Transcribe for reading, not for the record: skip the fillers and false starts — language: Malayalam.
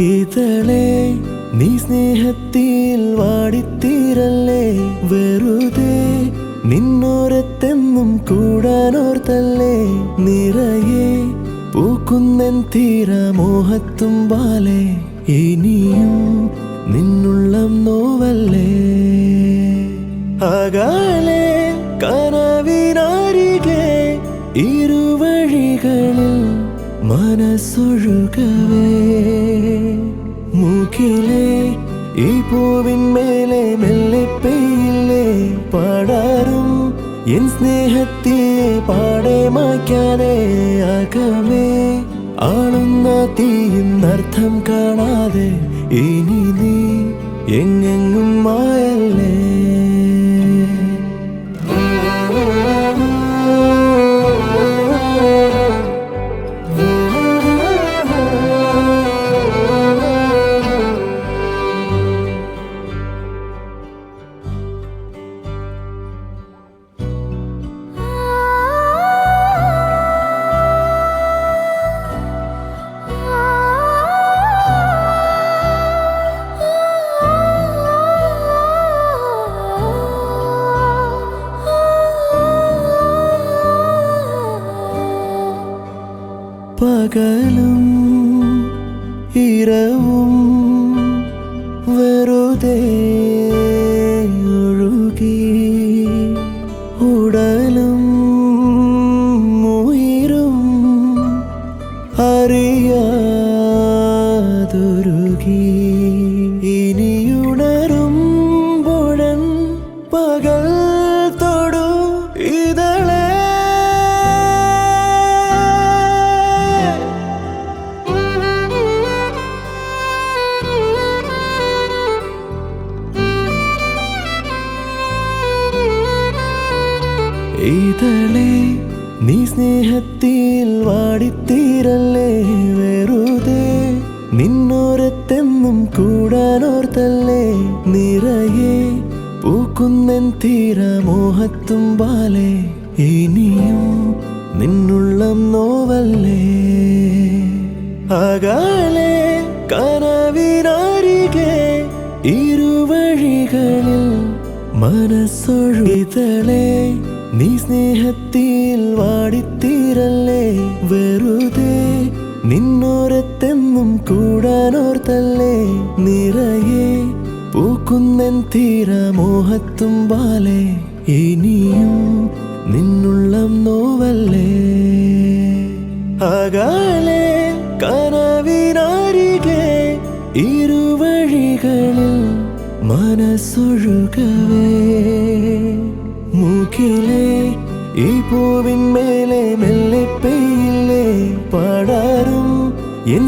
ഇതളേ നീ സ്നേഹത്തിൽ വാടിത്തീരല്ലേ, വെറുതെ നിന്നോരത്തെന്നും കൂടാനോർത്തല്ലേ. നിറയെ പൂക്കുന്നൻ തീരമോഹത്തുമ്പാലെ, ഇനിയും നിന്നുള്ളം നോവല്ലേ. അകലെ കനവിനരികെ ഇരുവഴികളിൽ മനസ്സൊഴുകവേ, മൂക്കിലെ ഈ പൂവിന്മേലെ മെല്ലെ പെയ്യില്ലേ പടരും എൻ സ്നേഹത്തെ പാടെ മായ്ക്കാതെ. അകമേ ആളുന്ന തീയിന്നർത്ഥം കാണാതെ, ഇനി നീ എങ്ങെങ്ങും മായല്ലേ. പകലും ഇരവും വെറുതെ ഒഴുകി, ഉടലും ഉയിരും അറിയാതൊരുകി. ഇനിയുണരുമ്പോഴൻ പകൽ തൊടു ഇതളേ. ഇതളേ നീ സ്നേഹത്തിൽ വാടിത്തീരല്ലേ, വെറുതെ നിന്നോരത്തെന്നും കൂടാനോർത്തല്ലേ. നിറയെ പൂക്കുന്നൻ തീരമോഹത്തുമ്പാലെ, ഇനിയും നിന്നുള്ളം നോവല്ലേ. അകലെ കനവിനരികെ ഇരുവഴികളിൽ മനസ്സൊഴുകിതളേ. നീ സ്നേഹത്തിൽ വാടിത്തീരല്ലേ, വെറുതെ നിന്നോരത്തെന്നും കൂടാനോർത്തല്ലേ. നിറയെ പൂക്കുന്നൻ തീരമോഹത്തുമ്പാലെ, ഇനിയും നിന്നുള്ളം നോവല്ലേ. അകലെ കനവിനരികെ ഇരുവഴികളിൽ മനസ്സൊഴുകവേ, മൂക്കിലെ ഈ പൂവിന്മേലെ മെല്ലെ പെയ്യില്ലേ പടരും എൻ